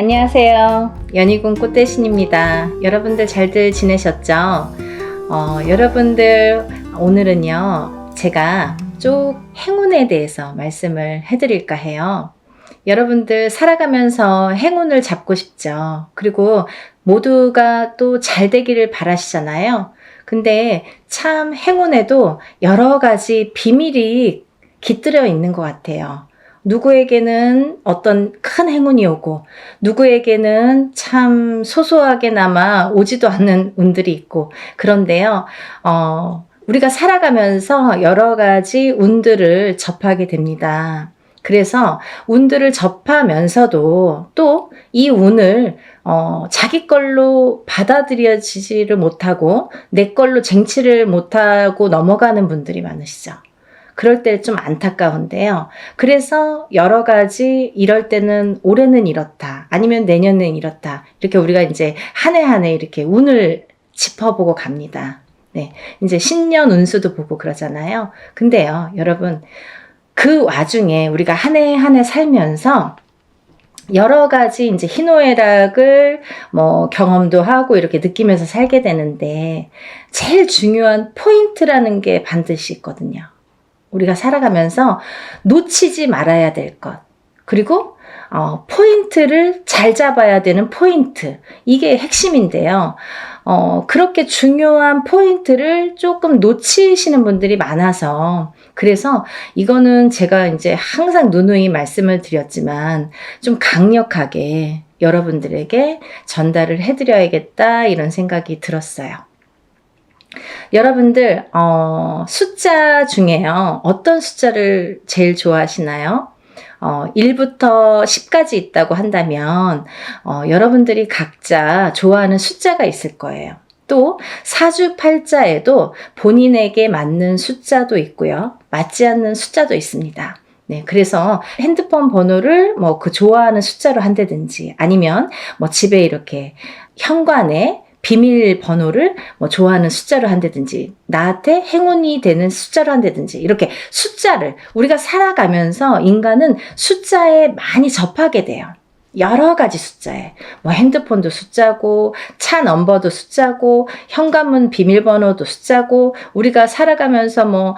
안녕하세요. 연희군 꽃대신입니다. 여러분들 잘들 지내셨죠? 여러분들 오늘은요 제가 쭉 행운에 대해서 말씀을 해드릴까 해요. 여러분들 살아가면서 행운을 잡고 싶죠. 그리고 모두가 또 잘 되기를 바라시잖아요. 근데 참 행운에도 여러 가지 비밀이 깃들여 있는 것 같아요. 누구에게는 어떤 큰 행운이 오고 누구에게는 참 소소하게나마 오지도 않는 운들이 있고 그런데요. 우리가 살아가면서 여러 가지 운들을 접하게 됩니다. 그래서 운들을 접하면서도 또 이 운을 자기 걸로 받아들여지지를 못하고 내 걸로 쟁취를 못하고 넘어가는 분들이 많으시죠. 그럴 때 좀 안타까운데요. 그래서 여러 가지 이럴 때는 올해는 이렇다. 아니면 내년은 이렇다. 이렇게 우리가 이제 한 해 한 해 이렇게 운을 짚어보고 갑니다. 네. 이제 신년 운수도 보고 그러잖아요. 근데요, 여러분, 그 와중에 우리가 한 해 한 해 살면서 여러 가지 이제 희노애락을 경험도 하고 이렇게 느끼면서 살게 되는데 제일 중요한 포인트라는 게 반드시 있거든요. 우리가 살아가면서 놓치지 말아야 될 것. 그리고 포인트를 잘 잡아야 되는 포인트. 이게 핵심인데요. 그렇게 중요한 포인트를 조금 놓치시는 분들이 많아서 그래서 이거는 제가 이제 항상 누누이 말씀을 드렸지만 좀 강력하게 여러분들에게 전달을 해드려야겠다 이런 생각이 들었어요. 여러분들 숫자 중에요. 어떤 숫자를 제일 좋아하시나요? 1부터 10까지 있다고 한다면 여러분들이 각자 좋아하는 숫자가 있을 거예요. 또 사주팔자에도 본인에게 맞는 숫자도 있고요. 맞지 않는 숫자도 있습니다. 네, 그래서 핸드폰 번호를 그 좋아하는 숫자로 한다든지 아니면 집에 이렇게 현관에 비밀번호를 좋아하는 숫자로 한다든지 나한테 행운이 되는 숫자로 한다든지 이렇게 숫자를 우리가 살아가면서 인간은 숫자에 많이 접하게 돼요. 여러 가지 숫자에 핸드폰도 숫자고 차 넘버도 숫자고 현관문 비밀번호도 숫자고 우리가 살아가면서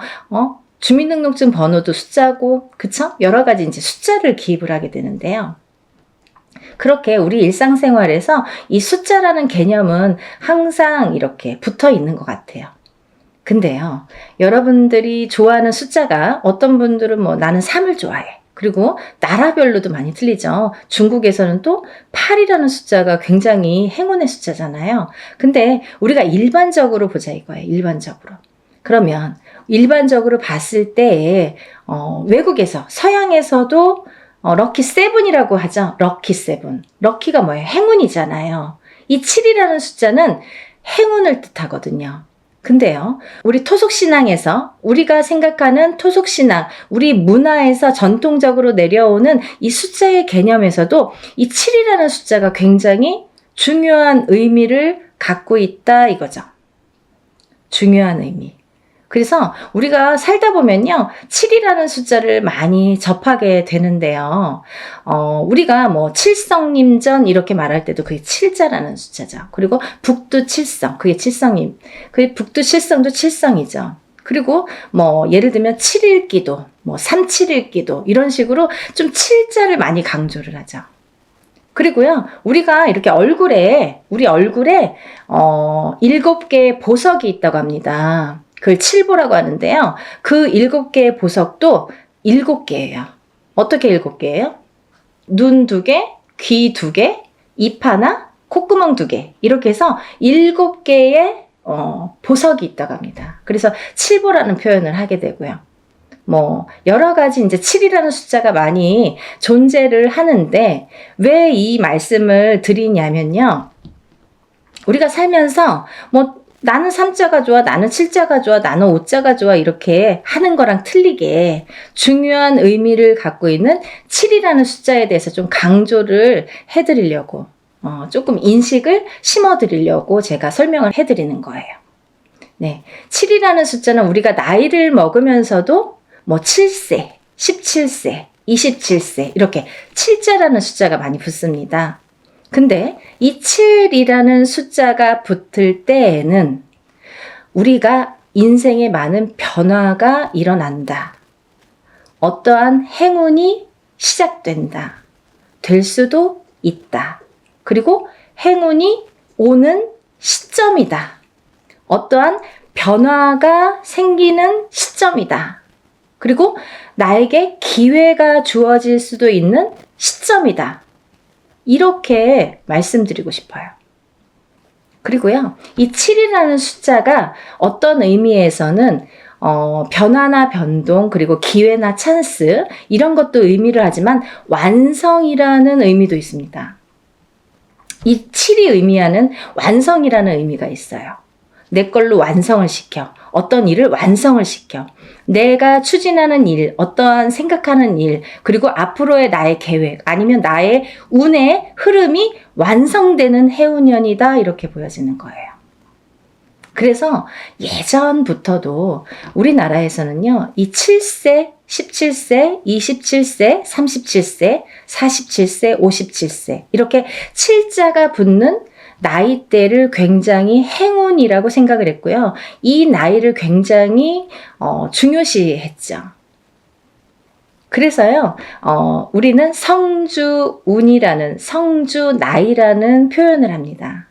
주민등록증 번호도 숫자고 그쵸? 여러 가지 이제 숫자를 기입을 하게 되는데요. 그렇게 우리 일상생활에서 이 숫자라는 개념은 항상 이렇게 붙어 있는 것 같아요. 근데요, 여러분들이 좋아하는 숫자가 어떤 분들은 나는 3을 좋아해. 그리고 나라별로도 많이 틀리죠. 중국에서는 또 8이라는 숫자가 굉장히 행운의 숫자잖아요. 근데 우리가 일반적으로 보자 이거예요. 일반적으로. 그러면 일반적으로 봤을 때 외국에서 서양에서도 럭키 세븐이라고 하죠. 럭키 세븐. 럭키가 뭐예요? 행운이잖아요. 이 7이라는 숫자는 행운을 뜻하거든요. 근데요, 우리 토속신앙에서 우리가 생각하는 토속신앙, 우리 문화에서 전통적으로 내려오는 이 숫자의 개념에서도 이 7이라는 숫자가 굉장히 중요한 의미를 갖고 있다 이거죠. 중요한 의미. 그래서 우리가 살다 보면요 7이라는 숫자를 많이 접하게 되는데요. 우리가 칠성님전 이렇게 말할 때도 그게 7자라는 숫자죠. 그리고 북두칠성 그게 칠성님. 그게 북두칠성도 칠성이죠. 그리고 예를 들면 7일기도 371기도 이런 식으로 좀 7자를 많이 강조를 하죠. 그리고요, 우리가 이렇게 우리 얼굴에 7개의 보석이 있다고 합니다. 그걸 칠보라고 하는데요. 그 7개의 보석도 7개예요. 어떻게 7개예요? 눈 2개, 귀 2개, 입 하나, 콧구멍 2개. 이렇게 해서 7개의 보석이 있다고 합니다. 그래서 칠보라는 표현을 하게 되고요. 여러 가지 이제 7이라는 숫자가 많이 존재를 하는데 왜 이 말씀을 드리냐면요. 우리가 살면서 나는 3자가 좋아, 나는 7자가 좋아, 나는 5자가 좋아 이렇게 하는 거랑 틀리게 중요한 의미를 갖고 있는 7이라는 숫자에 대해서 좀 강조를 해드리려고 조금 인식을 심어드리려고 제가 설명을 해드리는 거예요. 네, 7이라는 숫자는 우리가 나이를 먹으면서도 7세, 17세, 27세 이렇게 7자라는 숫자가 많이 붙습니다. 근데 이 7이라는 숫자가 붙을 때에는 우리가 인생에 많은 변화가 일어난다. 어떠한 행운이 시작된다. 될 수도 있다. 그리고 행운이 오는 시점이다. 어떠한 변화가 생기는 시점이다. 그리고 나에게 기회가 주어질 수도 있는 시점이다. 이렇게 말씀드리고 싶어요. 그리고요, 이 7이라는 숫자가 어떤 의미에서는 변화나 변동, 그리고 기회나 찬스, 이런 것도 의미를 하지만 완성이라는 의미도 있습니다. 이 7이 의미하는 완성이라는 의미가 있어요. 내 걸로 완성을 시켜. 어떤 일을 완성을 시켜. 내가 추진하는 일, 어떠한 생각하는 일, 그리고 앞으로의 나의 계획, 아니면 나의 운의 흐름이 완성되는 해운년이다. 이렇게 보여지는 거예요. 그래서 예전부터도 우리나라에서는요, 이 7세, 17세, 27세, 37세, 47세, 57세, 이렇게 7자가 붙는 나이대를 굉장히 행운이라고 생각을 했고요. 이 나이를 굉장히 중요시했죠. 그래서요, 우리는 성주운이라는, 성주나이라는 표현을 합니다.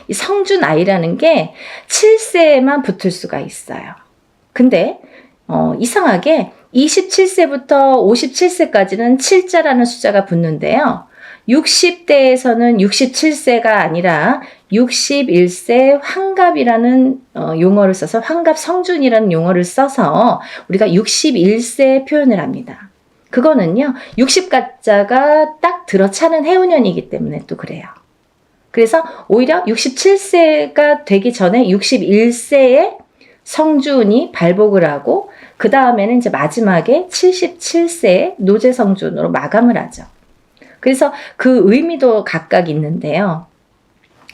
이 성주나이라는 게 7세에만 붙을 수가 있어요. 근데 이상하게 27세부터 57세까지는 7자라는 숫자가 붙는데요. 60대에서는 67세가 아니라 61세 환갑이라는 용어를 써서 환갑성준이라는 용어를 써서 우리가 61세 표현을 합니다. 그거는요, 60가짜가 딱 들어차는 해운년이기 때문에 또 그래요. 그래서 오히려 67세가 되기 전에 61세에 성준이 발복을 하고 그 다음에는 이제 마지막에 77세에 노제성준으로 마감을 하죠. 그래서 그 의미도 각각 있는데요.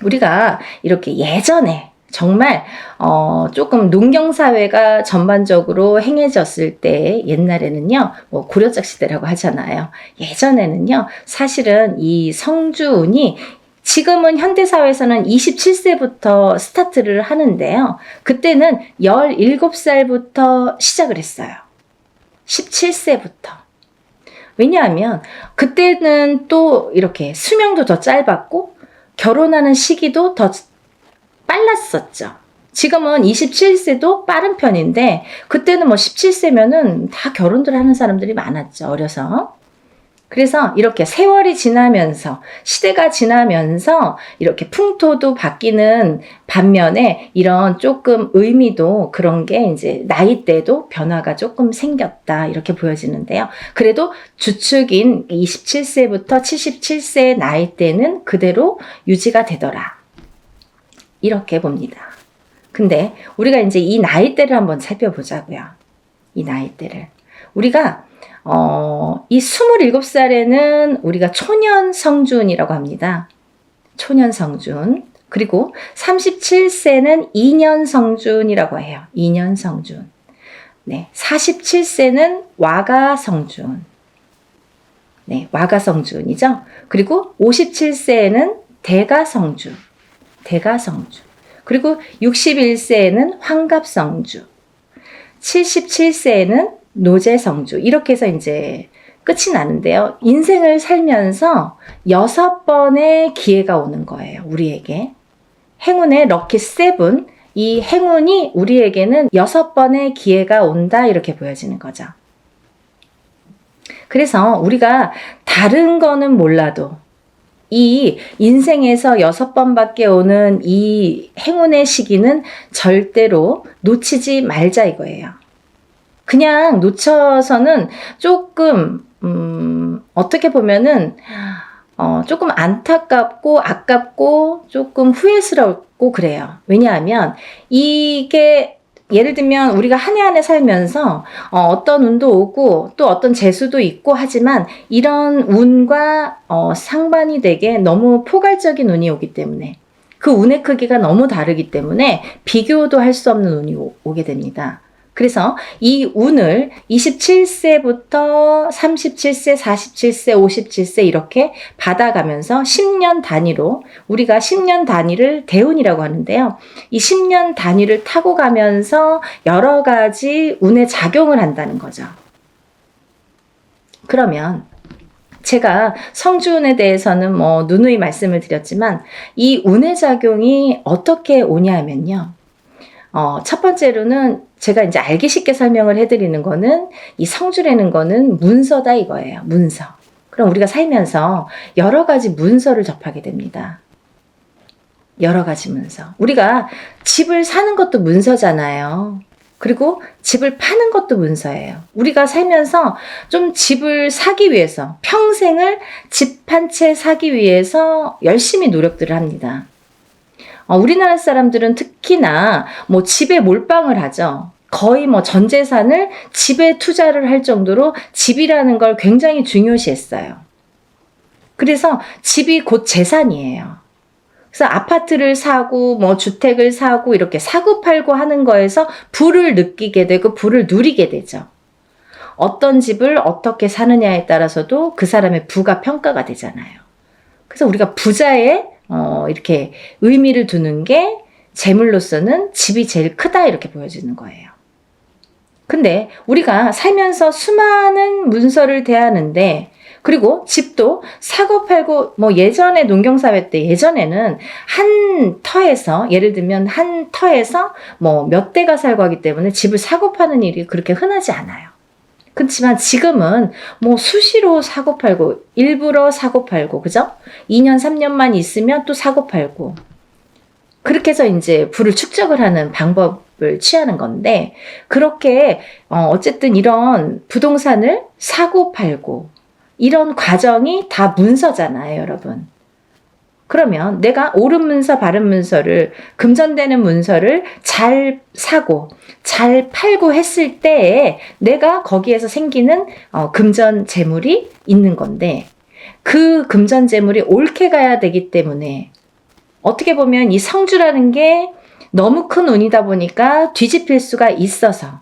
우리가 이렇게 예전에 정말 조금 농경사회가 전반적으로 행해졌을 때 옛날에는요, 뭐 고려적 시대라고 하잖아요. 예전에는요, 사실은 이 성주운이 지금은 현대사회에서는 27세부터 스타트를 하는데요. 그때는 17살부터 시작을 했어요. 17세부터. 왜냐하면 그때는 또 이렇게 수명도 더 짧았고 결혼하는 시기도 더 빨랐었죠. 지금은 27세도 빠른 편인데 그때는 뭐 17세면은 다 결혼들 하는 사람들이 많았죠. 어려서. 그래서 이렇게 세월이 지나면서 시대가 지나면서 이렇게 풍토도 바뀌는 반면에 이런 조금 의미도 그런 게 이제 나이대도 변화가 조금 생겼다 이렇게 보여지는데요. 그래도 주축인 27세부터 77세의 나이대는 그대로 유지가 되더라. 이렇게 봅니다. 근데 우리가 이제 이 나이대를 한번 살펴보자고요. 이 나이대를. 우리가 이 27살에는 우리가 초년성준이라고 합니다. 초년성준. 그리고 37세는 2년성준이라고 해요. 2년성준. 네, 47세는 와가성준. 네, 와가성준이죠. 그리고 57세에는 대가성준. 대가성준. 그리고 61세에는 환갑성준. 77세에는 노제성주. 이렇게 해서 이제 끝이 나는데요. 인생을 살면서 6번의 기회가 오는 거예요. 우리에게. 행운의 럭키 7. 이 행운이 우리에게는 6번의 기회가 온다. 이렇게 보여지는 거죠. 그래서 우리가 다른 거는 몰라도 이 인생에서 6번밖에 오는 이 행운의 시기는 절대로 놓치지 말자 이거예요. 그냥 놓쳐서는 조금 어떻게 보면은 조금 안타깝고 아깝고 조금 후회스럽고 그래요. 왜냐하면 이게 예를 들면 우리가 한 해 한 해 살면서 어떤 운도 오고 또 어떤 재수도 있고 하지만 이런 운과 상반이 되게 너무 포괄적인 운이 오기 때문에 그 운의 크기가 너무 다르기 때문에 비교도 할 수 없는 운이 오게 됩니다. 그래서 이 운을 27세부터 37세, 47세, 57세 이렇게 받아가면서 10년 단위로 우리가 10년 단위를 대운이라고 하는데요. 이 10년 단위를 타고 가면서 여러 가지 운에 작용을 한다는 거죠. 그러면 제가 성주운에 대해서는 누누이 말씀을 드렸지만 이 운의 작용이 어떻게 오냐면요. 첫 번째로는 제가 이제 알기 쉽게 설명을 해드리는 거는 이 성주라는 거는 문서다 이거예요. 문서. 그럼 우리가 살면서 여러 가지 문서를 접하게 됩니다. 여러 가지 문서. 우리가 집을 사는 것도 문서잖아요. 그리고 집을 파는 것도 문서예요. 우리가 살면서 좀 집을 사기 위해서 평생을 집 한 채 사기 위해서 열심히 노력들을 합니다. 우리나라 사람들은 특히나 집에 몰빵을 하죠. 거의 전 재산을 집에 투자를 할 정도로 집이라는 걸 굉장히 중요시했어요. 그래서 집이 곧 재산이에요. 그래서 아파트를 사고 주택을 사고 이렇게 사고 팔고 하는 거에서 부를 느끼게 되고 부를 누리게 되죠. 어떤 집을 어떻게 사느냐에 따라서도 그 사람의 부가 평가가 되잖아요. 그래서 우리가 부자의 이렇게 의미를 두는 게 재물로서는 집이 제일 크다 이렇게 보여지는 거예요. 근데 우리가 살면서 수많은 문서를 대하는데 그리고 집도 사고 팔고 예전에 농경사회 때 예전에는 한 터에서 예를 들면 한 터에서 몇 대가 살고 하기 때문에 집을 사고 파는 일이 그렇게 흔하지 않아요. 그렇지만 지금은 수시로 사고 팔고 일부러 사고 팔고 그죠? 2년 3년만 있으면 또 사고 팔고 그렇게 해서 이제 부를 축적을 하는 방법을 취하는 건데 그렇게 어쨌든 이런 부동산을 사고 팔고 이런 과정이 다 문서잖아요, 여러분. 그러면 내가 옳은 문서, 바른 문서를 금전되는 문서를 잘 사고 잘 팔고 했을 때에 내가 거기에서 생기는 금전 재물이 있는 건데 그 금전 재물이 옳게 가야 되기 때문에 어떻게 보면 이 성주라는 게 너무 큰 운이다 보니까 뒤집힐 수가 있어서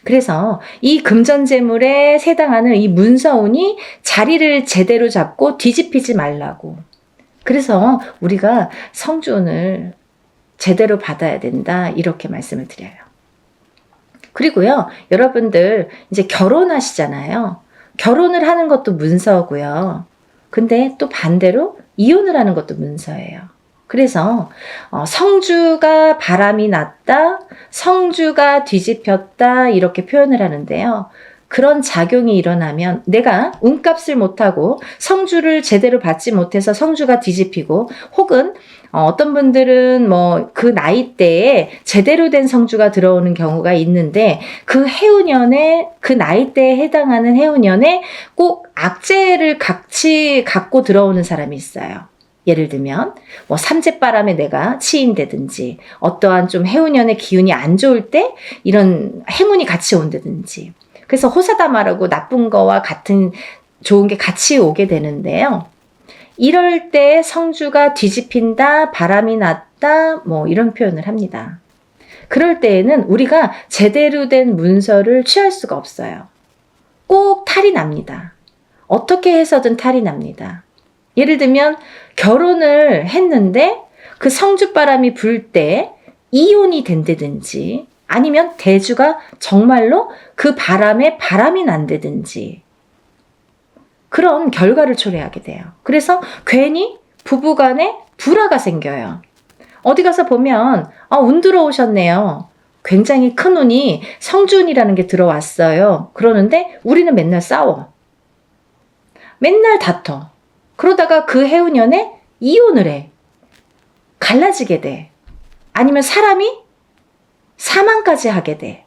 그래서 이 금전재물에 해당하는 이 문서운이 자리를 제대로 잡고 뒤집히지 말라고. 그래서 우리가 성주운을 제대로 받아야 된다 이렇게 말씀을 드려요. 그리고요, 여러분들 이제 결혼하시잖아요. 결혼을 하는 것도 문서고요. 근데 또 반대로 이혼을 하는 것도 문서예요. 그래서 성주가 바람이 났다, 성주가 뒤집혔다 이렇게 표현을 하는데요. 그런 작용이 일어나면 내가 운값을 못하고 성주를 제대로 받지 못해서 성주가 뒤집히고 혹은 어떤 분들은 그 나이대에 제대로 된 성주가 들어오는 경우가 있는데 그 해운년에 그 나이대에 해당하는 해운년에 꼭 악재를 같이 갖고 들어오는 사람이 있어요. 예를 들면 삼재바람에 내가 치인다든지 어떠한 좀 해운년의 기운이 안 좋을 때 이런 행운이 같이 온다든지 그래서 호사다마라고 나쁜 거와 같은 좋은 게 같이 오게 되는데요. 이럴 때 성주가 뒤집힌다, 바람이 났다 이런 표현을 합니다. 그럴 때에는 우리가 제대로 된 문서를 취할 수가 없어요. 꼭 탈이 납니다. 어떻게 해서든 탈이 납니다. 예를 들면 결혼을 했는데 그 성주바람이 불 때 이혼이 된다든지 아니면 대주가 정말로 그 바람에 바람이 난다든지 그런 결과를 초래하게 돼요. 그래서 괜히 부부간에 불화가 생겨요. 어디 가서 보면 운 들어오셨네요. 굉장히 큰 운이 성주운이라는 게 들어왔어요. 그러는데 우리는 맨날 싸워. 맨날 다퉈. 그러다가 그 해운년에 이혼을 해. 갈라지게 돼. 아니면 사람이 사망까지 하게 돼.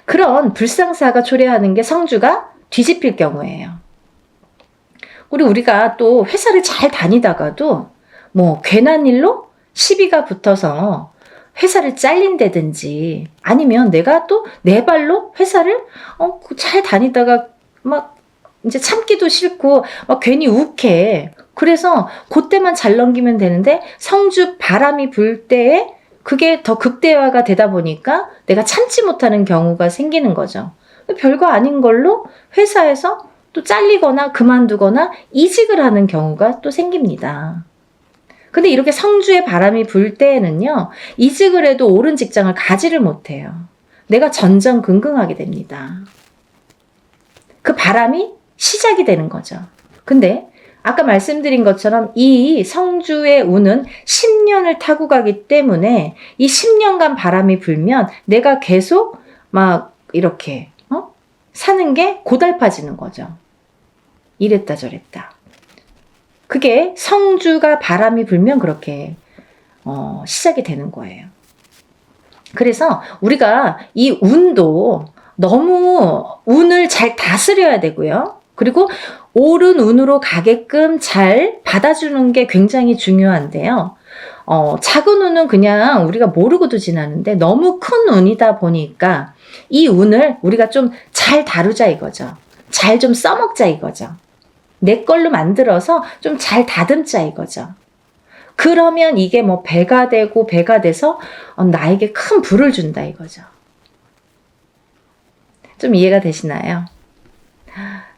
그런 불상사가 초래하는 게 성주가 뒤집힐 경우예요. 우리가 또 회사를 잘 다니다가도 괜한 일로 시비가 붙어서 회사를 잘린다든지 아니면 내가 또 내 발로 회사를 잘 다니다가 이제 참기도 싫고 괜히 욱해. 그래서 그때만 잘 넘기면 되는데 성주 바람이 불 때에 그게 더 극대화가 되다 보니까 내가 참지 못하는 경우가 생기는 거죠. 별거 아닌 걸로 회사에서 또 잘리거나 그만두거나 이직을 하는 경우가 또 생깁니다. 근데 이렇게 성주의 바람이 불 때에는요, 이직을 해도 옳은 직장을 가지를 못해요. 내가 전전긍긍하게 됩니다. 그 바람이 시작이 되는 거죠. 근데 아까 말씀드린 것처럼 이 성주의 운은 10년을 타고 가기 때문에 이 10년간 바람이 불면 내가 계속 막 이렇게 사는 게 고달파지는 거죠. 이랬다 저랬다. 그게 성주가 바람이 불면 그렇게 시작이 되는 거예요. 그래서 우리가 이 운도 너무 운을 잘 다스려야 되고요. 그리고 옳은 운으로 가게끔 잘 받아주는 게 굉장히 중요한데요. 작은 운은 그냥 우리가 모르고도 지나는데 너무 큰 운이다 보니까 이 운을 우리가 좀 잘 다루자 이거죠. 잘 좀 써먹자 이거죠. 내 걸로 만들어서 좀 잘 다듬자 이거죠. 그러면 이게 뭐 배가 되고 배가 돼서 나에게 큰 부를 준다 이거죠. 좀 이해가 되시나요?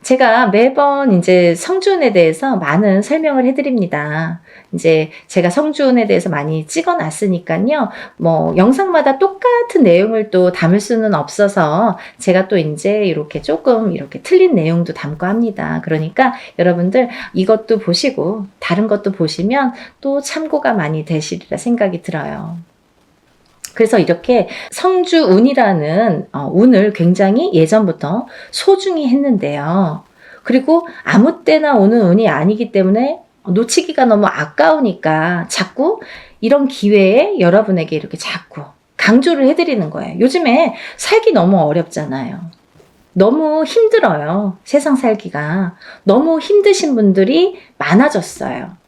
제가 매번 이제 성주운에 대해서 많은 설명을 해드립니다. 이제 제가 성주운에 대해서 많이 찍어놨으니까요. 뭐 영상마다 똑같은 내용을 또 담을 수는 없어서 제가 또 이제 이렇게 조금 이렇게 틀린 내용도 담고 합니다. 그러니까 여러분들 이것도 보시고 다른 것도 보시면 또 참고가 많이 되시리라 생각이 들어요. 그래서 이렇게 성주운이라는 운을 굉장히 예전부터 소중히 했는데요. 그리고 아무 때나 오는 운이 아니기 때문에 놓치기가 너무 아까우니까 자꾸 이런 기회에 여러분에게 이렇게 자꾸 강조를 해드리는 거예요. 요즘에 살기 너무 어렵잖아요. 너무 힘들어요. 세상 살기가. 너무 힘드신 분들이 많아졌어요.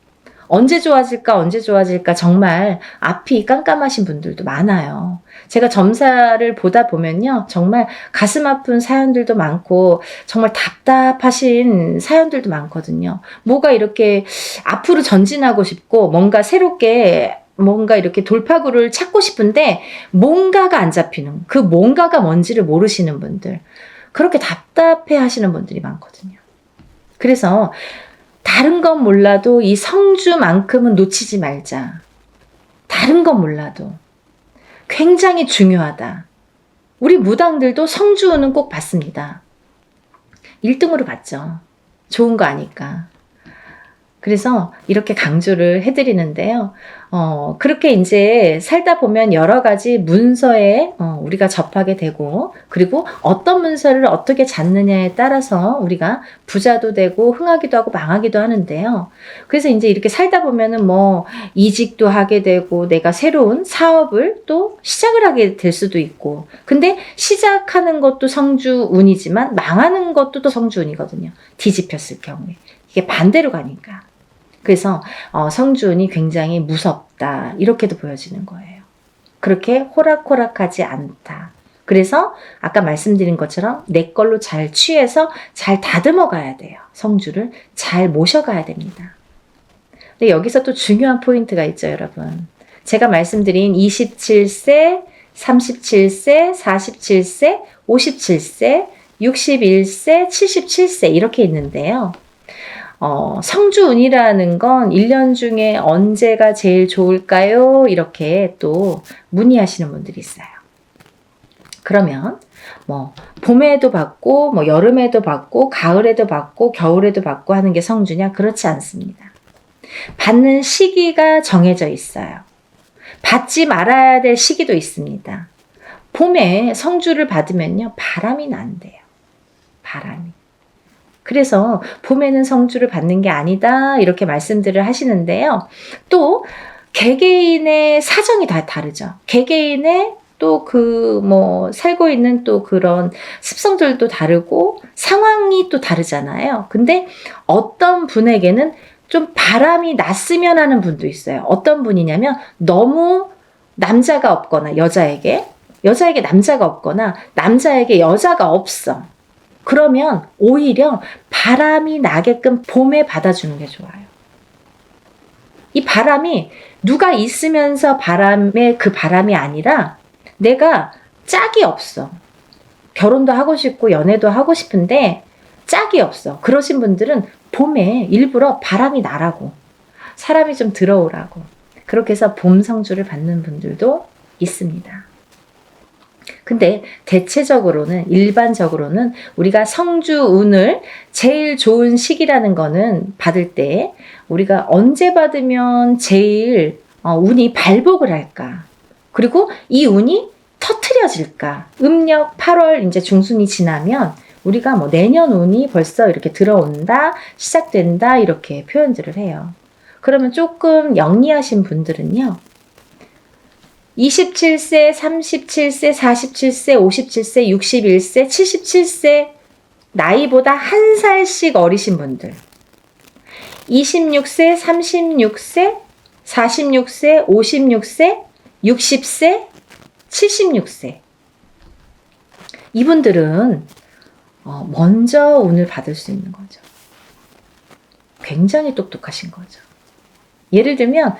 언제 좋아질까 정말 앞이 깜깜하신 분들도 많아요. 제가 점사를 보다 보면요. 정말 가슴 아픈 사연들도 많고 정말 답답하신 사연들도 많거든요. 뭐가 이렇게 앞으로 전진하고 싶고 뭔가 새롭게 뭔가 이렇게 돌파구를 찾고 싶은데 뭔가가 안 잡히는 그 뭔가가 뭔지를 모르시는 분들 그렇게 답답해 하시는 분들이 많거든요. 그래서 다른 건 몰라도 이 성주만큼은 놓치지 말자. 다른 건 몰라도 굉장히 중요하다. 우리 무당들도 성주운은 꼭 받습니다. 1등으로 받죠. 좋은 거 아니까. 그래서 이렇게 강조를 해드리는데요. 그렇게 이제 살다 보면 여러 가지 문서에 우리가 접하게 되고, 그리고 어떤 문서를 어떻게 잡느냐에 따라서 우리가 부자도 되고, 흥하기도 하고, 망하기도 하는데요. 그래서 이제 이렇게 살다 보면은 뭐, 이직도 하게 되고, 내가 새로운 사업을 또 시작을 하게 될 수도 있고, 근데 시작하는 것도 성주운이지만, 망하는 것도 또 성주운이거든요. 뒤집혔을 경우에. 이게 반대로 가니까. 그래서 성주운이 굉장히 무섭다 이렇게도 보여지는 거예요. 그렇게 호락호락하지 않다. 그래서 아까 말씀드린 것처럼 내 걸로 잘 취해서 잘 다듬어 가야 돼요. 성주를 잘 모셔가야 됩니다. 근데 여기서 또 중요한 포인트가 있죠, 여러분. 제가 말씀드린 27세, 37세, 47세, 57세, 61세, 77세 이렇게 있는데요. 성주운이라는 건 1년 중에 언제가 제일 좋을까요? 이렇게 또 문의하시는 분들이 있어요. 그러면 뭐 봄에도 받고 뭐 여름에도 받고 가을에도 받고 겨울에도 받고 하는 게 성주냐? 그렇지 않습니다. 받는 시기가 정해져 있어요. 받지 말아야 될 시기도 있습니다. 봄에 성주를 받으면요. 바람이 난대요. 바람이. 그래서 봄에는 성주를 받는 게 아니다 이렇게 말씀들을 하시는데요. 또 개개인의 사정이 다 다르죠. 개개인의 또 그 뭐 살고 있는 또 그런 습성들도 다르고 상황이 또 다르잖아요. 근데 어떤 분에게는 좀 바람이 났으면 하는 분도 있어요. 어떤 분이냐면 너무 남자가 없거나 여자에게 남자가 없거나 남자에게 여자가 없어. 그러면 오히려 바람이 나게끔 봄에 받아주는 게 좋아요. 이 바람이 누가 있으면서 바람의 그 바람이 아니라 내가 짝이 없어. 결혼도 하고 싶고 연애도 하고 싶은데 짝이 없어. 그러신 분들은 봄에 일부러 바람이 나라고, 사람이 좀 들어오라고, 그렇게 해서 봄 성주를 받는 분들도 있습니다. 근데 대체적으로는, 일반적으로는 우리가 성주운을 제일 좋은 시기라는 거는 받을 때 우리가 언제 받으면 제일 운이 발복을 할까? 그리고 이 운이 터트려질까? 음력 8월 이제 중순이 지나면 우리가 뭐 내년 운이 벌써 이렇게 들어온다, 시작된다, 이렇게 표현들을 해요. 그러면 조금 영리하신 분들은요, 27세, 37세, 47세, 57세, 61세, 77세 나이보다 한 살씩 어리신 분들, 26세, 36세, 46세, 56세, 60세, 76세 이분들은 먼저 운을 받을 수 있는 거죠. 굉장히 똑똑하신 거죠. 예를 들면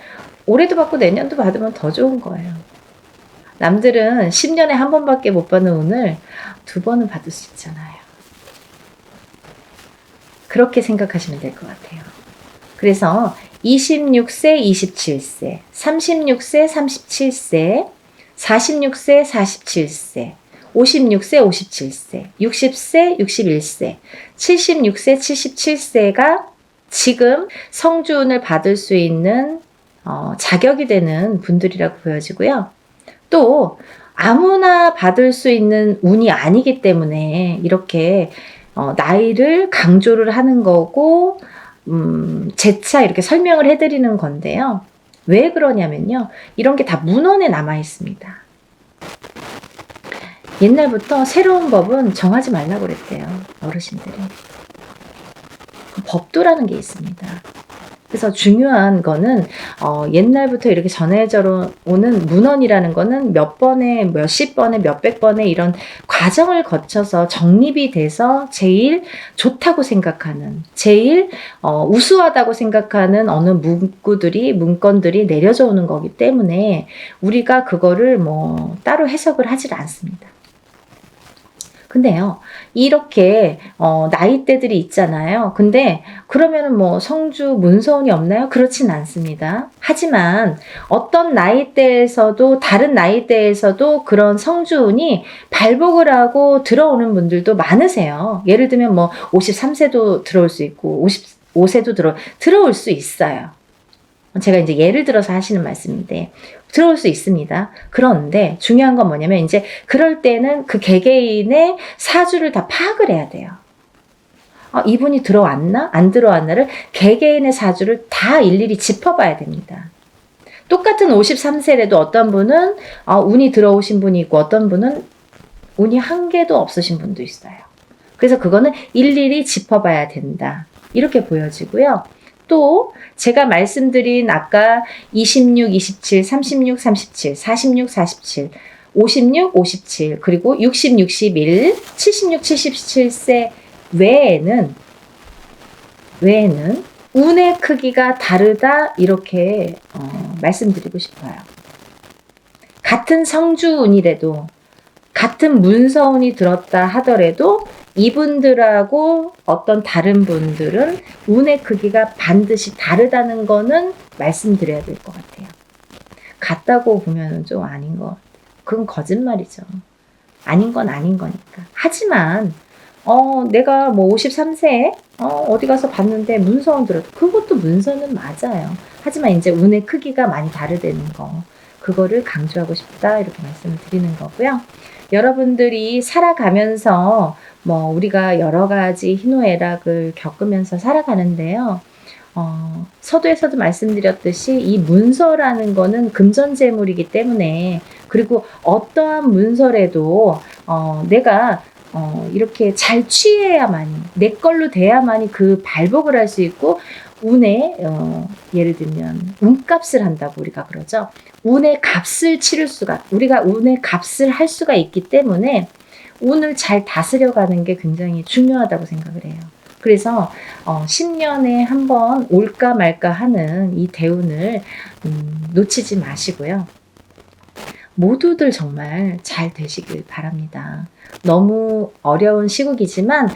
올해도 받고 내년도 받으면 더 좋은 거예요. 남들은 10년에 한 번밖에 못 받는 운을 2번은 받을 수 있잖아요. 그렇게 생각하시면 될 것 같아요. 그래서 26세, 27세, 36세, 37세, 46세, 47세, 56세, 57세, 60세, 61세, 76세, 77세가 지금 성주운을 받을 수 있는 자격이 되는 분들이라고 보여지고요. 또 아무나 받을 수 있는 운이 아니기 때문에 이렇게 나이를 강조를 하는 거고 재차 이렇게 설명을 해드리는 건데요. 왜 그러냐면요, 이런 게 다 문헌에 남아 있습니다. 옛날부터 새로운 법은 정하지 말라고 그랬대요, 어르신들이. 법도라는 게 있습니다. 그래서 중요한 거는 옛날부터 이렇게 전해져 오는 문헌이라는 거는 몇 번에, 몇십 번에, 몇백 번에 이런 과정을 거쳐서 정립이 돼서 제일 좋다고 생각하는, 제일 우수하다고 생각하는 어느 문건들이 내려져 오는 거기 때문에 우리가 그거를 뭐 따로 해석을 하질 않습니다. 근데요, 이렇게 나이대들이 있잖아요. 근데 그러면은 뭐 성주 문서운이 없나요? 그렇진 않습니다. 하지만 어떤 나이대에서도, 다른 나이대에서도 그런 성주운이 발복을 하고 들어오는 분들도 많으세요. 예를 들면 뭐 53세도 들어올 수 있고 55세도 들어올 수 있어요. 제가 이제 예를 들어서 하시는 말씀인데 들어올 수 있습니다. 그런데 중요한 건 뭐냐면 이제 그럴 때는 그 개개인의 사주를 다 파악을 해야 돼요. 이분이 들어왔나? 안 들어왔나를 개개인의 사주를 다 일일이 짚어봐야 됩니다. 똑같은 53세라도 어떤 분은 운이 들어오신 분이 있고 어떤 분은 운이 한 개도 없으신 분도 있어요. 그래서 그거는 일일이 짚어봐야 된다, 이렇게 보여지고요. 또 제가 말씀드린 아까 26, 27, 36, 37, 46, 47, 56, 57, 그리고 60, 61, 76, 77세 외에는 운의 크기가 다르다, 이렇게 말씀드리고 싶어요. 같은 성주운이라도, 같은 문서운이 들었다 하더라도 이분들하고 어떤 다른 분들은 운의 크기가 반드시 다르다는 거는 말씀드려야 될 것 같아요. 같다고 보면 좀 아닌 것 같아요. 그건 거짓말이죠. 아닌 건 아닌 거니까. 하지만 내가 뭐 53세에 어디 가서 봤는데 문서운 들어도 그것도 문서는 맞아요. 하지만 이제 운의 크기가 많이 다르다는 거, 그거를 강조하고 싶다, 이렇게 말씀을 드리는 거고요. 여러분들이 살아가면서 뭐 우리가 여러 가지 희노애락을 겪으면서 살아가는데요. 서두에서도 말씀드렸듯이 이 문서라는 거는 금전재물이기 때문에, 그리고 어떠한 문서라도 내가 이렇게 잘 취해야만이, 내 걸로 돼야만이 그 발복을 할 수 있고, 운에 예를 들면 운값을 한다고 우리가 그러죠. 운의 값을 치를 수가, 우리가 운의 값을 할 수가 있기 때문에 운을 잘 다스려가는 게 굉장히 중요하다고 생각을 해요. 그래서 10년에 한 번 올까 말까 하는 이 대운을 놓치지 마시고요. 모두들 정말 잘 되시길 바랍니다. 너무 어려운 시국이지만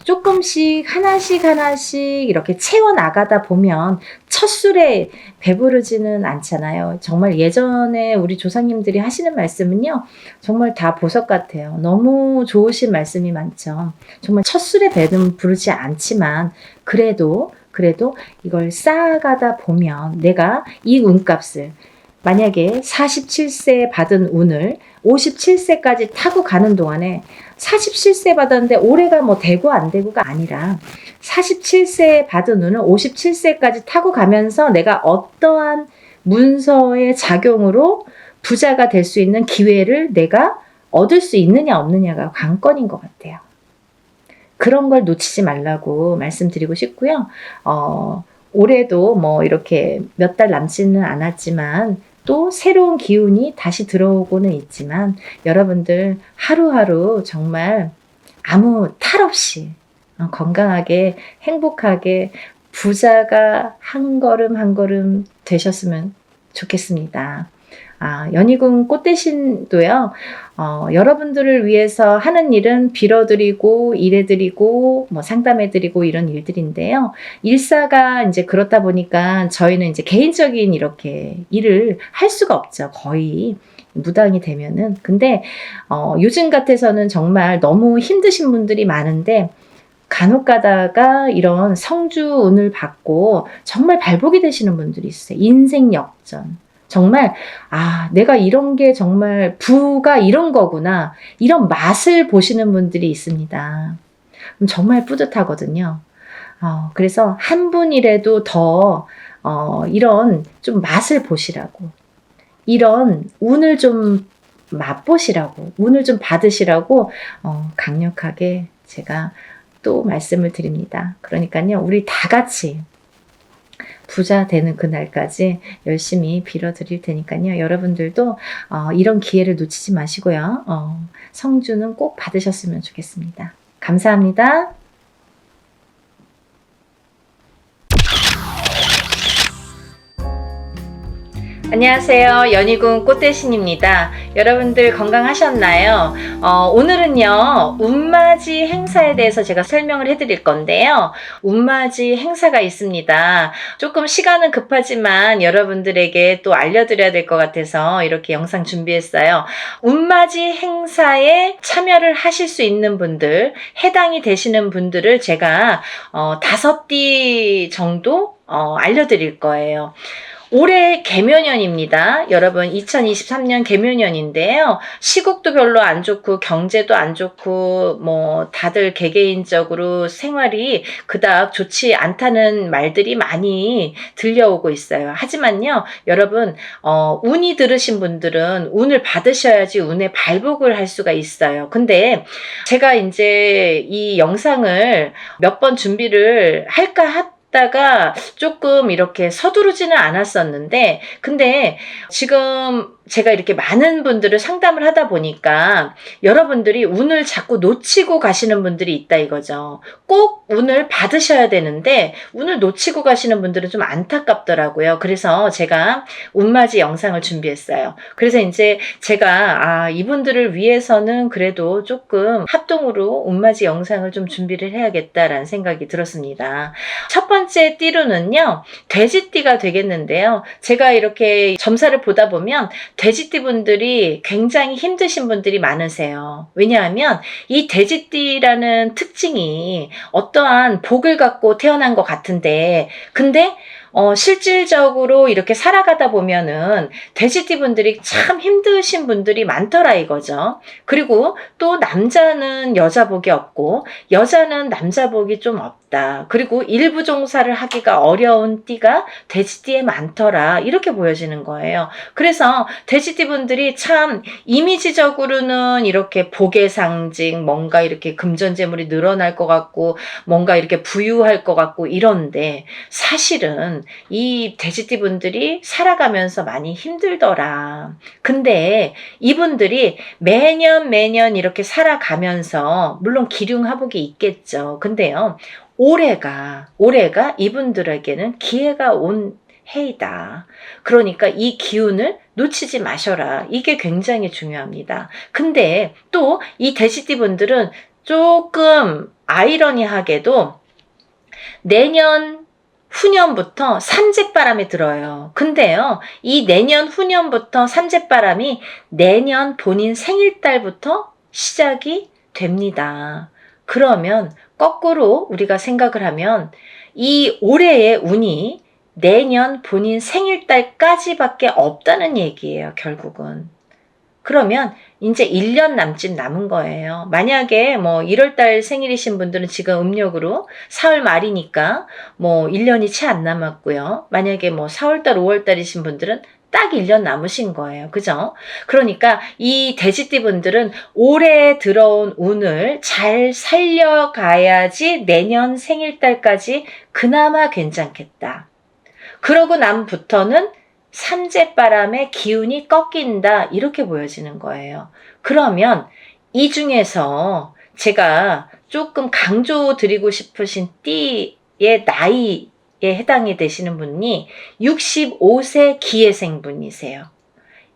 조금씩 하나씩 이렇게 채워나가다 보면 첫 술에 배부르지는 않잖아요. 정말 예전에 우리 조상님들이 하시는 말씀은요, 정말 다 보석 같아요. 너무 좋으신 말씀이 많죠. 정말 첫 술에 배는 부르지 않지만 그래도 이걸 쌓아가다 보면 내가 이 운값을, 만약에 47세 받은 운을 57세까지 타고 가는 동안에, 47세 받았는데 올해가 뭐 되고 안 되고가 아니라 47세 받은 운을 57세까지 타고 가면서 내가 어떠한 문서의 작용으로 부자가 될 수 있는 기회를 내가 얻을 수 있느냐 없느냐가 관건인 것 같아요. 그런 걸 놓치지 말라고 말씀드리고 싶고요. 올해도 뭐 이렇게 몇 달 남지는 않았지만 또 새로운 기운이 다시 들어오고는 있지만 여러분들 하루하루 정말 아무 탈 없이 건강하게 행복하게 부자가 한 걸음 한 걸음 되셨으면 좋겠습니다. 연희궁 꽃대신도요, 여러분들을 위해서 하는 일은 빌어드리고, 일해드리고, 뭐 상담해드리고 이런 일들인데요. 일사가 이제 그렇다 보니까 저희는 이제 개인적인 이렇게 일을 할 수가 없죠. 거의 무당이 되면은. 근데, 요즘 같아서는 정말 너무 힘드신 분들이 많은데, 간혹 가다가 이런 성주운을 받고 정말 발복이 되시는 분들이 있어요. 인생 역전. 정말 내가 이런 게 정말 부가 이런 거구나, 이런 맛을 보시는 분들이 있습니다. 정말 뿌듯하거든요. 그래서 한 분이라도 더 이런 좀 맛을 보시라고, 이런 운을 좀 맛보시라고, 운을 좀 받으시라고 강력하게 제가 또 말씀을 드립니다. 그러니까요, 우리 다 같이 부자 되는 그날까지 열심히 빌어드릴 테니까요. 여러분들도 이런 기회를 놓치지 마시고요. 성주는 꼭 받으셨으면 좋겠습니다. 감사합니다. 안녕하세요. 연희궁 꽃대신입니다. 여러분들 건강하셨나요? 오늘은요, 운맞이 행사에 대해서 제가 설명을 해드릴 건데요. 운맞이 행사가 있습니다. 조금 시간은 급하지만 여러분들에게 또 알려드려야 될 것 같아서 이렇게 영상 준비했어요. 운맞이 행사에 참여를 하실 수 있는 분들, 해당이 되시는 분들을 제가 5띠 정도 알려드릴 거예요. 올해 개묘년입니다. 여러분, 2023년 개묘년인데요. 시국도 별로 안 좋고 경제도 안 좋고 뭐 다들 개개인적으로 생활이 그닥 좋지 않다는 말들이 많이 들려오고 있어요. 하지만요, 여러분, 운이 들으신 분들은 운을 받으셔야지 운의 발복을 할 수가 있어요. 근데 제가 이제 이 영상을 몇 번 준비를 할까 다가 조금 이렇게 서두르지는 않았었는데, 근데 지금 제가 이렇게 많은 분들을 상담을 하다 보니까 여러분들이 운을 자꾸 놓치고 가시는 분들이 있다 이거죠. 꼭 운을 받으셔야 되는데 운을 놓치고 가시는 분들은 좀 안타깝더라고요. 그래서 제가 운맞이 영상을 준비했어요. 그래서 이제 제가 이분들을 위해서는 그래도 조금 합동으로 운맞이 영상을 좀 준비를 해야겠다라는 생각이 들었습니다. 첫 번째 띠로는요, 돼지띠가 되겠는데요. 제가 이렇게 점사를 보다 보면 돼지띠 분들이 굉장히 힘드신 분들이 많으세요. 왜냐하면 이 돼지띠라는 특징이 어떠한 복을 갖고 태어난 것 같은데, 근데 실질적으로 이렇게 살아가다 보면은 돼지띠 분들이 참 힘드신 분들이 많더라 이거죠. 그리고 또 남자는 여자 복이 없고 여자는 남자 복이 좀 없다. 그리고 일부 종사를 하기가 어려운 띠가 돼지띠에 많더라. 이렇게 보여지는 거예요. 그래서 돼지띠 분들이 참 이미지적으로는 이렇게 복의 상징, 뭔가 이렇게 금전재물이 늘어날 것 같고 뭔가 이렇게 부유할 것 같고 이런데, 사실은 이 돼지띠 분들이 살아가면서 많이 힘들더라. 근데 이분들이 매년 이렇게 살아가면서 물론 기륭하복이 있겠죠. 근데요, 올해가 이분들에게는 기회가 온 해이다. 그러니까 이 기운을 놓치지 마셔라. 이게 굉장히 중요합니다. 근데 또 이 돼지띠 분들은 조금 아이러니하게도 내년 후년부터 삼재바람이 들어요. 근데요, 이 내년 후년부터 삼재바람이 내년 본인 생일달부터 시작이 됩니다. 그러면 거꾸로 우리가 생각을 하면 이 올해의 운이 내년 본인 생일달까지밖에 없다는 얘기예요, 결국은. 그러면 이제 1년 남짓 남은 거예요. 만약에 뭐 1월달 생일이신 분들은 지금 음력으로 4월 말이니까 뭐 1년이 채 안 남았고요. 만약에 뭐 4월달, 5월달이신 분들은 딱 1년 남으신 거예요. 그죠? 그러니까 이 돼지띠 분들은 올해 들어온 운을 잘 살려가야지 내년 생일달까지 그나마 괜찮겠다. 그러고 남부터는 삼재바람의 기운이 꺾인다, 이렇게 보여지는 거예요. 그러면 이 중에서 제가 조금 강조드리고 싶으신 띠의 나이에 해당이 되시는 분이 65세 기해생 분이세요.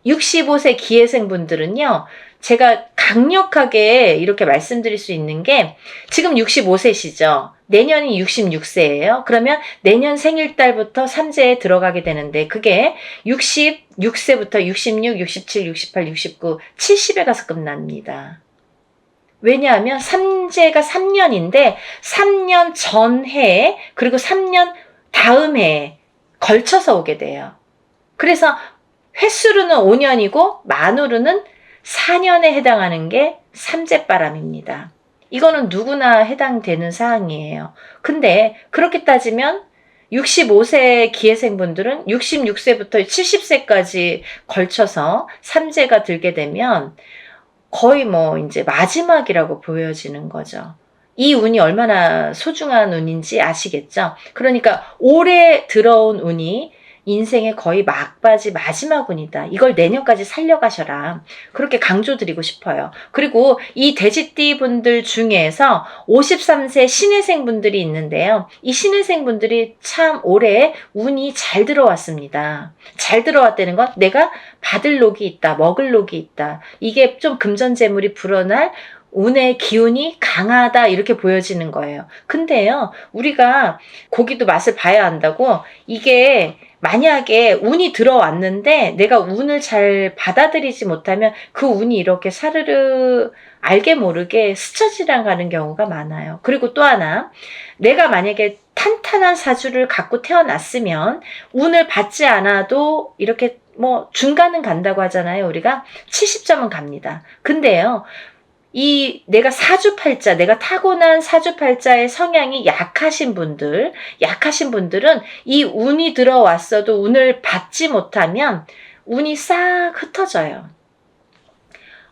65세 기해생 분들은요, 제가 강력하게 이렇게 말씀드릴 수 있는 게, 지금 65세시죠? 내년이 66세예요. 그러면 내년 생일달부터 삼재에 들어가게 되는데, 그게 66세부터 66, 67, 68, 69, 70에 가서 끝납니다. 왜냐하면 삼재가 3년인데 3년 전해에 그리고 3년 다음 해에 걸쳐서 오게 돼요. 그래서 횟수로는 5년이고 만으로는 4년에 해당하는 게 삼재바람입니다. 이거는 누구나 해당되는 사항이에요. 근데 그렇게 따지면 65세 기해생분들은 66세부터 70세까지 걸쳐서 삼재가 들게 되면 거의 뭐 이제 마지막이라고 보여지는 거죠. 이 운이 얼마나 소중한 운인지 아시겠죠? 그러니까 올해 들어온 운이 인생의 거의 막바지 마지막 운이다. 이걸 내년까지 살려가셔라. 그렇게 강조드리고 싶어요. 그리고 이 돼지띠 분들 중에서 53세 신해생 분들이 있는데요. 이 신해생 분들이 참 올해 운이 잘 들어왔습니다. 잘 들어왔다는 건 내가 받을 녹이 있다, 먹을 녹이 있다. 이게 좀 금전재물이 불어날 운의 기운이 강하다, 이렇게 보여지는 거예요. 근데요, 우리가 고기도 맛을 봐야 한다고, 이게 만약에 운이 들어왔는데 내가 운을 잘 받아들이지 못하면 그 운이 이렇게 사르르 알게 모르게 스쳐 지나가는 경우가 많아요. 그리고 또 하나, 내가 만약에 탄탄한 사주를 갖고 태어났으면 운을 받지 않아도 이렇게 뭐 중간은 간다고 하잖아요. 우리가 70점은 갑니다. 근데요, 내가 사주팔자, 내가 타고난 사주팔자의 성향이 약하신 분들은 이 운이 들어왔어도 운을 받지 못하면 운이 싹 흩어져요.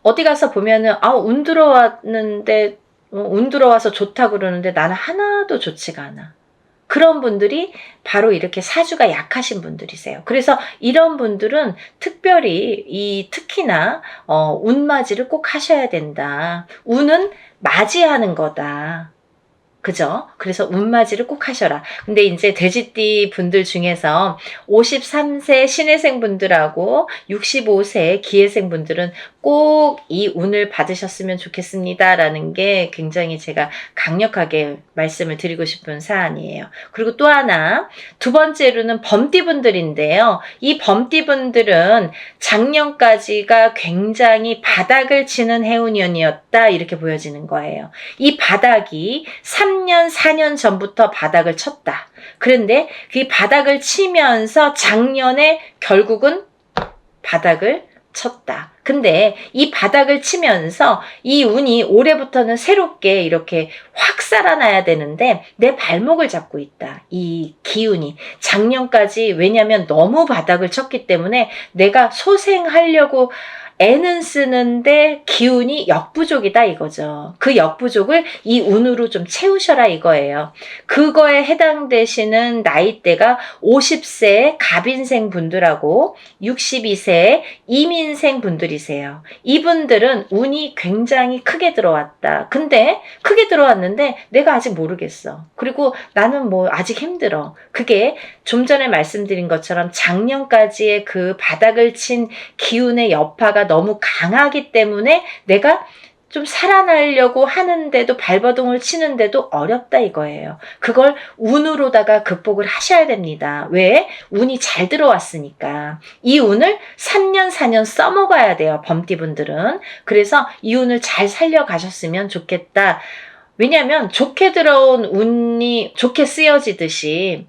어디 가서 보면은, 운 들어왔는데, 운 들어와서 좋다 그러는데 나는 하나도 좋지가 않아. 그런 분들이 바로 이렇게 사주가 약하신 분들이세요. 그래서 이런 분들은 특별히 특히나 운맞이를 꼭 하셔야 된다. 운은 맞이하는 거다. 그죠? 그래서 운맞이를 꼭 하셔라. 근데 이제 돼지띠 분들 중에서 53세 신해생 분들하고 65세 기해생 분들은 꼭 이 운을 받으셨으면 좋겠습니다. 라는 게 굉장히 제가 강력하게 말씀을 드리고 싶은 사안이에요. 그리고 또 하나, 두 번째로는 범띠 분들인데요. 이 범띠 분들은 작년까지가 굉장히 바닥을 치는 해운년이었다, 이렇게 보여지는 거예요. 이 바닥이 3년, 4년 전부터 바닥을 쳤다. 그런데 그 바닥을 치면서 작년에 결국은 바닥을 쳤다. 근데 이 바닥을 치면서 이 운이 올해부터는 새롭게 이렇게 확 살아나야 되는데 내 발목을 잡고 있다. 이 기운이. 작년까지, 왜냐면 너무 바닥을 쳤기 때문에 내가 소생하려고 애는 쓰는데 기운이 역부족이다 이거죠. 그 역부족을 이 운으로 좀 채우셔라 이거예요. 그거에 해당되시는 나이대가 50세 갑인생 분들하고 62세 이민생 분들이세요. 이분들은 운이 굉장히 크게 들어왔다. 근데 크게 들어왔는데 내가 아직 모르겠어. 그리고 나는 뭐 아직 힘들어. 그게 좀 전에 말씀드린 것처럼 작년까지의 그 바닥을 친 기운의 여파가 너무 강하기 때문에 내가 좀 살아나려고 하는데도 발버둥을 치는데도 어렵다 이거예요. 그걸 운으로다가 극복을 하셔야 됩니다. 왜? 운이 잘 들어왔으니까. 이 운을 3년 4년 써먹어야 돼요. 범띠분들은. 그래서 이 운을 잘 살려가셨으면 좋겠다. 왜냐하면 좋게 들어온 운이 좋게 쓰여지듯이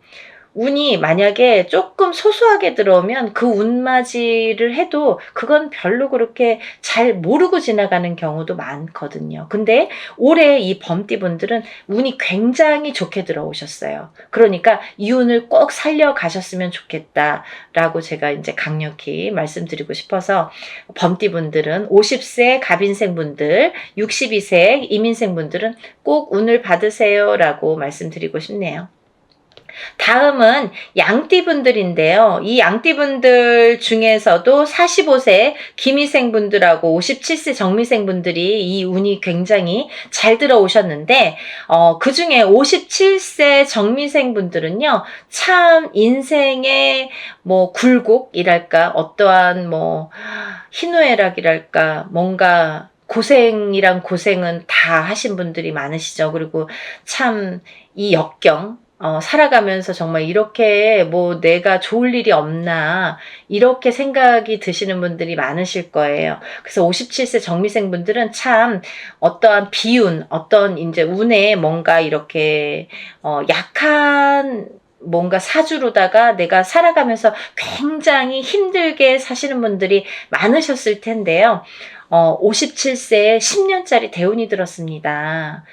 운이 만약에 조금 소소하게 들어오면 그 운맞이를 해도 그건 별로 그렇게 잘 모르고 지나가는 경우도 많거든요. 근데 올해 이 범띠분들은 운이 굉장히 좋게 들어오셨어요. 그러니까 이 운을 꼭 살려가셨으면 좋겠다라고 제가 이제 강력히 말씀드리고 싶어서 범띠분들은 50세 갑인생분들, 62세 이민생분들은 꼭 운을 받으세요라고 말씀드리고 싶네요. 다음은 양띠분들인데요. 이 양띠분들 중에서도 45세 기미생분들하고 57세 정미생분들이 이 운이 굉장히 잘 들어오셨는데 그 중에 57세 정미생분들은요. 참 인생의 뭐 굴곡이랄까 어떠한 뭐 희노애락이랄까 뭔가 고생이란 고생은 다 하신 분들이 많으시죠. 그리고 참 이 역경 살아가면서 정말 이렇게 뭐 내가 좋을 일이 없나 이렇게 생각이 드시는 분들이 많으실 거예요. 그래서 57세 정미생 분들은 참 어떠한 비운, 어떤 이제 운에 뭔가 이렇게 약한 뭔가 사주로다가 내가 살아가면서 굉장히 힘들게 사시는 분들이 많으셨을 텐데요. 57세에 10년짜리 대운이 들었습니다.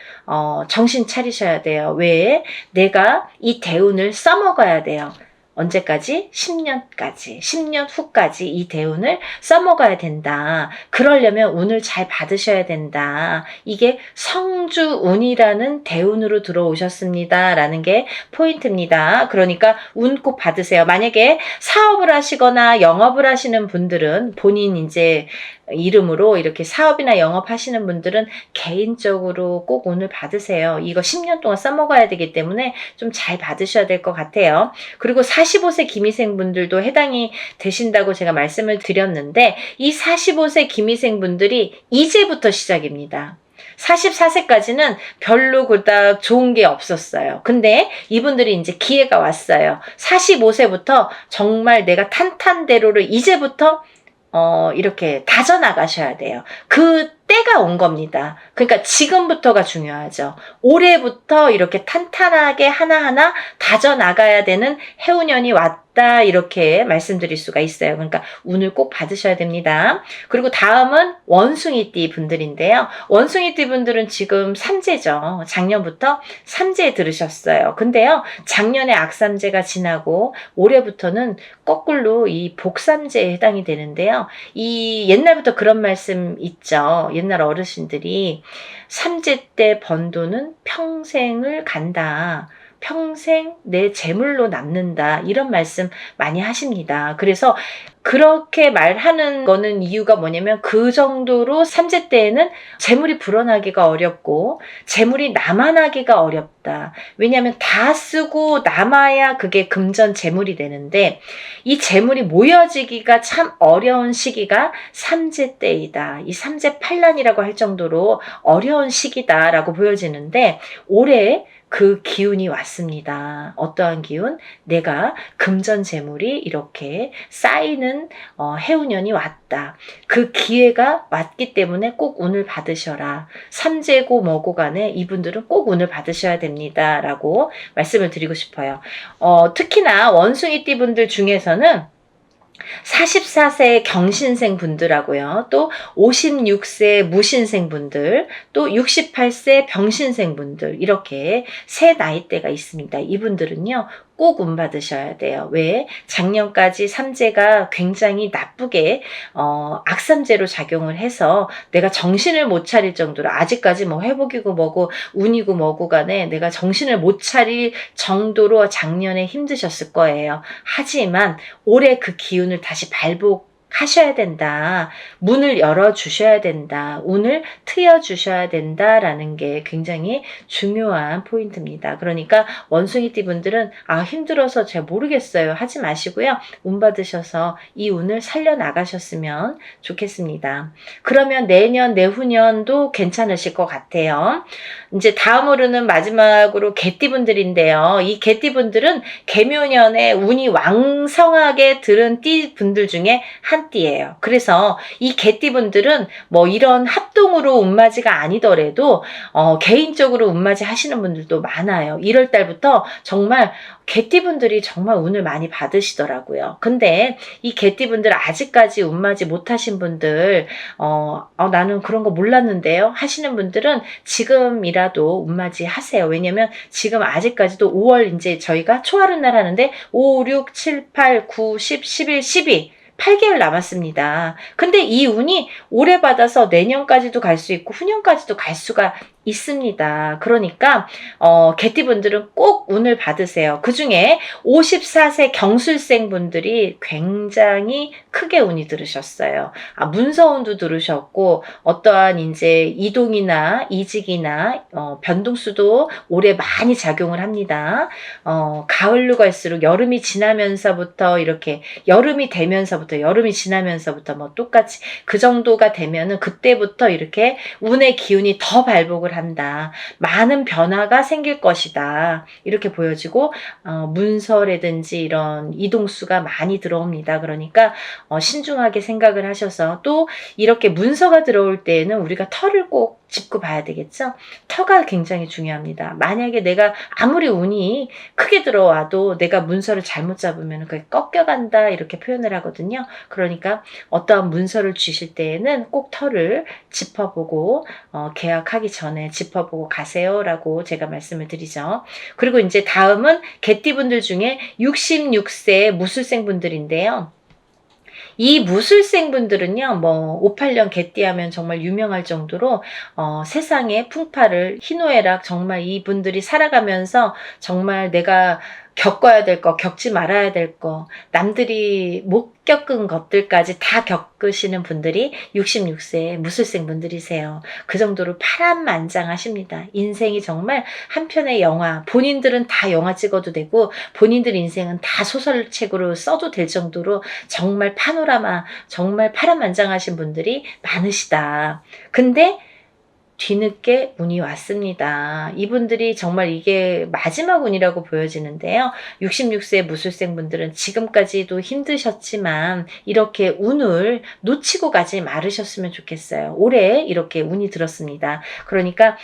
정신 차리셔야 돼요. 왜? 내가 이 대운을 써먹어야 돼요. 언제까지? 10년까지. 10년 후까지 이 대운을 써먹어야 된다. 그러려면 운을 잘 받으셔야 된다. 이게 성주운이라는 대운으로 들어오셨습니다. 라는 게 포인트입니다. 그러니까 운 꼭 받으세요. 만약에 사업을 하시거나 영업을 하시는 분들은 본인 이제 이름으로 이렇게 사업이나 영업하시는 분들은 개인적으로 꼭 운을 받으세요. 이거 10년 동안 써먹어야 되기 때문에 좀 잘 받으셔야 될 것 같아요. 그리고 45세 기미생분들도 해당이 되신다고 제가 말씀을 드렸는데 이 45세 기미생분들이 이제부터 시작입니다. 44세까지는 별로 그닥 좋은 게 없었어요. 근데 이분들이 이제 기회가 왔어요. 45세부터 정말 내가 탄탄대로를 이제부터 이렇게 다져나가셔야 돼요. 그 때가 온 겁니다. 그러니까 지금부터가 중요하죠. 올해부터 이렇게 탄탄하게 하나하나 다져나가야 되는 해운년이 왔다 이렇게 말씀드릴 수가 있어요. 그러니까 운을 꼭 받으셔야 됩니다. 그리고 다음은 원숭이띠 분들인데요. 원숭이띠 분들은 지금 삼재죠. 작년부터 삼재에 들으셨어요. 근데요. 작년에 악삼재가 지나고 올해부터는 거꾸로 이 복삼재에 해당이 되는데요. 이 옛날부터 그런 말씀 있죠. 옛날 어르신들이 삼재 때 번 돈은 평생을 간다. 평생 내 재물로 남는다. 이런 말씀 많이 하십니다. 그래서 그렇게 말하는 거는 이유가 뭐냐면 그 정도로 삼재 때에는 재물이 불어나기가 어렵고 재물이 남아나기가 어렵다. 왜냐하면 다 쓰고 남아야 그게 금전 재물이 되는데 이 재물이 모여지기가 참 어려운 시기가 삼재 때이다. 이 삼재 팔란이라고 할 정도로 어려운 시기다라고 보여지는데 올해 그 기운이 왔습니다. 어떠한 기운? 내가 금전 재물이 이렇게 쌓이는 해운년이 왔다. 그 기회가 왔기 때문에 꼭 운을 받으셔라. 삼재고 뭐고 간에 이분들은 꼭 운을 받으셔야 됩니다. 라고 말씀을 드리고 싶어요. 특히나 원숭이띠 분들 중에서는 44세 경신생 분들하고요. 또 56세 무신생 분들, 또 68세 병신생 분들 이렇게 세 나이대가 있습니다. 이분들은요. 꼭 운 받으셔야 돼요. 왜? 작년까지 삼재가 굉장히 나쁘게 악삼재로 작용을 해서 내가 정신을 못 차릴 정도로 아직까지 뭐 회복이고 뭐고 운이고 뭐고 간에 내가 정신을 못 차릴 정도로 작년에 힘드셨을 거예요. 하지만 올해 그 기운을 다시 발복하셔야 된다. 문을 열어주셔야 된다. 운을 트여주셔야 된다라는 게 굉장히 중요한 포인트입니다. 그러니까 원숭이띠 분들은 힘들어서 잘 모르겠어요. 하지 마시고요. 운 받으셔서 이 운을 살려나가셨으면 좋겠습니다. 그러면 내년, 내후년도 괜찮으실 것 같아요. 이제 다음으로는 마지막으로 개띠분들인데요. 이 개띠분들은 개묘년에 운이 왕성하게 들은 띠분들 중에 한 띠예요. 그래서 이 개띠분들은 뭐 이런 합동으로 운맞이가 아니더라도 개인적으로 운맞이 하시는 분들도 많아요. 1월 달부터 정말 개띠분들이 정말 운을 많이 받으시더라고요. 근데 이 개띠분들 아직까지 운맞이 못하신 분들 나는 그런 거 몰랐는데요 하시는 분들은 지금이라도 운맞이 하세요. 왜냐면 지금 아직까지도 5월 이제 저희가 초하루 날 하는데 5, 6, 7, 8, 9, 10, 11, 12 8개월 남았습니다. 근데 이 운이 올해 받아서 내년까지도 갈 수 있고 후년까지도 갈 수가 있습니다. 그러니까 개띠분들은 꼭 운을 받으세요. 그중에 54세 경술생 분들이 굉장히 크게 운이 들으셨어요. 문서운도 들으셨고 어떠한 이제 이동이나 이직이나 변동수도 올해 많이 작용을 합니다. 가을로 갈수록 여름이 지나면서부터 이렇게 여름이 되면서부터 여름이 지나면서부터 뭐 똑같이 그 정도가 되면은 그때부터 이렇게 운의 기운이 더 발복을 한다. 많은 변화가 생길 것이다. 이렇게 보여지고 문서라든지 이런 이동수가 많이 들어옵니다. 그러니까 신중하게 생각을 하셔서 또 이렇게 문서가 들어올 때에는 우리가 털을 꼭 짚고 봐야 되겠죠. 터가 굉장히 중요합니다. 만약에 내가 아무리 운이 크게 들어와도 내가 문서를 잘못 잡으면 그게 꺾여간다 이렇게 표현을 하거든요. 그러니까 어떠한 문서를 주실 때에는 꼭 터를 짚어보고 계약하기 전에 짚어보고 가세요라고 제가 말씀을 드리죠. 그리고 이제 다음은 개띠분들 중에 66세 무술생 분들인데요. 이 무술생 분들은요, 뭐 58년 개띠하면 정말 유명할 정도로 세상의 풍파를 희노애락 정말 이분들이 살아가면서 정말 내가 겪어야 될 거, 겪지 말아야 될 거, 남들이 못 겪은 것들까지 다 겪으시는 분들이 66세 무술생 분들이세요. 그 정도로 파란만장하십니다. 인생이 정말 한 편의 영화, 본인들은 다 영화 찍어도 되고 본인들 인생은 다 소설책으로 써도 될 정도로 정말 파노라마, 정말 파란만장하신 분들이 많으시다. 근데 뒤늦게 운이 왔습니다. 이분들이 정말 이게 마지막 운이라고 보여지는데요. 66세 무술생 분들은 지금까지도 힘드셨지만 이렇게 운을 놓치고 가지 말으셨으면 좋겠어요. 올해 이렇게 운이 들었습니다. 그러니까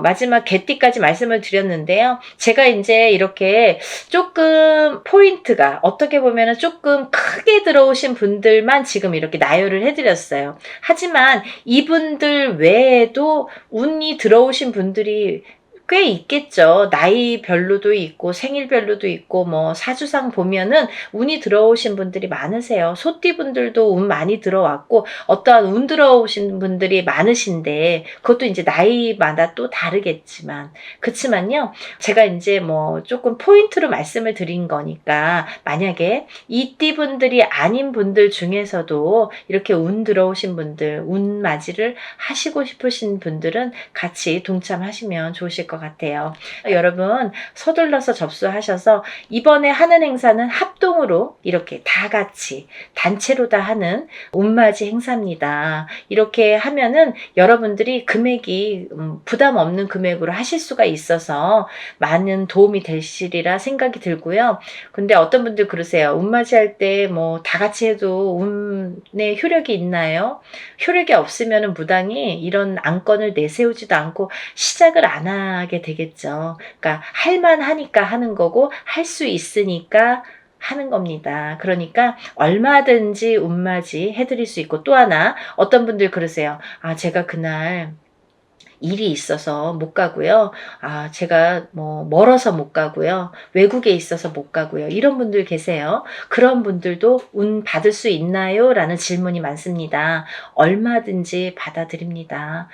마지막 개띠까지 말씀을 드렸는데요. 제가 이제 이렇게 조금 포인트가 어떻게 보면 조금 크게 들어오신 분들만 지금 이렇게 나열을 해드렸어요. 하지만 이분들 외에도 운이 들어오신 분들이 꽤 있겠죠. 나이별로도 있고 생일별로도 있고 뭐 사주상 보면은 운이 들어오신 분들이 많으세요. 소띠분들도 운 많이 들어왔고 어떠한 운 들어오신 분들이 많으신데 그것도 이제 나이마다 또 다르겠지만 그렇지만요. 제가 이제 뭐 조금 포인트로 말씀을 드린 거니까 만약에 이 띠분들이 아닌 분들 중에서도 이렇게 운 들어오신 분들 운 맞이를 하시고 싶으신 분들은 같이 동참하시면 좋으실 것 같아요. 여러분 서둘러서 접수하셔서 이번에 하는 행사는 합동으로 이렇게 다 같이 단체로 다 하는 운맞이 행사입니다. 이렇게 하면은 여러분들이 금액이 부담 없는 금액으로 하실 수가 있어서 많은 도움이 되시리라 생각이 들고요. 근데 어떤 분들 그러세요. 운맞이 할 때 뭐 다 같이 해도 운의 효력이 있나요? 효력이 없으면 무당이 이런 안건을 내세우지도 않고 시작을 안 하게 되겠죠. 그러니까 할만하니까 하는 거고 할 수 있으니까 하는 겁니다. 그러니까 얼마든지 운맞이 해드릴 수 있고, 또 하나 어떤 분들 그러세요. 아, 제가 그날 일이 있어서 못 가고요. 아, 제가 뭐 멀어서 못 가고요. 외국에 있어서 못 가고요. 이런 분들 계세요. 그런 분들도 운 받을 수 있나요? 라는 질문이 많습니다. 얼마든지 받아드립니다.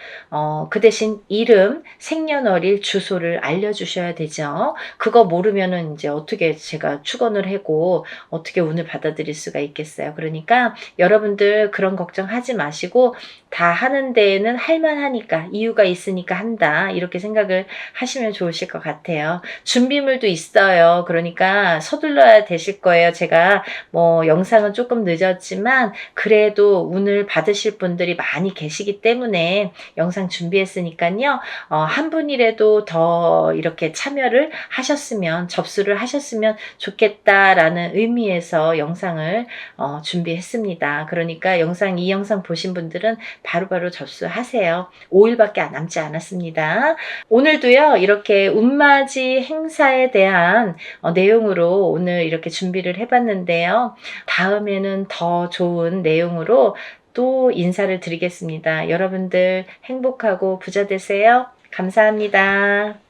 그 대신 이름, 생년월일, 주소를 알려주셔야 되죠. 그거 모르면은 이제 어떻게 제가 축원을 하고 어떻게 운을 받아들일 수가 있겠어요. 그러니까 여러분들 그런 걱정하지 마시고, 다 하는 데에는 할만하니까, 이유가 있으니까 한다, 이렇게 생각을 하시면 좋으실 것 같아요. 준비물도 있어요. 그러니까 서둘러야 되실 거예요. 제가 뭐 영상은 조금 늦었지만 그래도 운을 받으실 분들이 많이 계시기 때문에 영상 준비했으니까요. 한 분이라도 더 이렇게 참여를 하셨으면, 접수를 하셨으면 좋겠다라는 의미에서 영상을 준비했습니다. 그러니까 이 영상 보신 분들은 바로바로 접수하세요. 5일밖에 남지 않았습니다. 오늘도요, 이렇게 운맞이 행사에 대한 내용으로 오늘 이렇게 준비를 해봤는데요. 다음에는 더 좋은 내용으로 또 인사를 드리겠습니다. 여러분들 행복하고 부자 되세요. 감사합니다.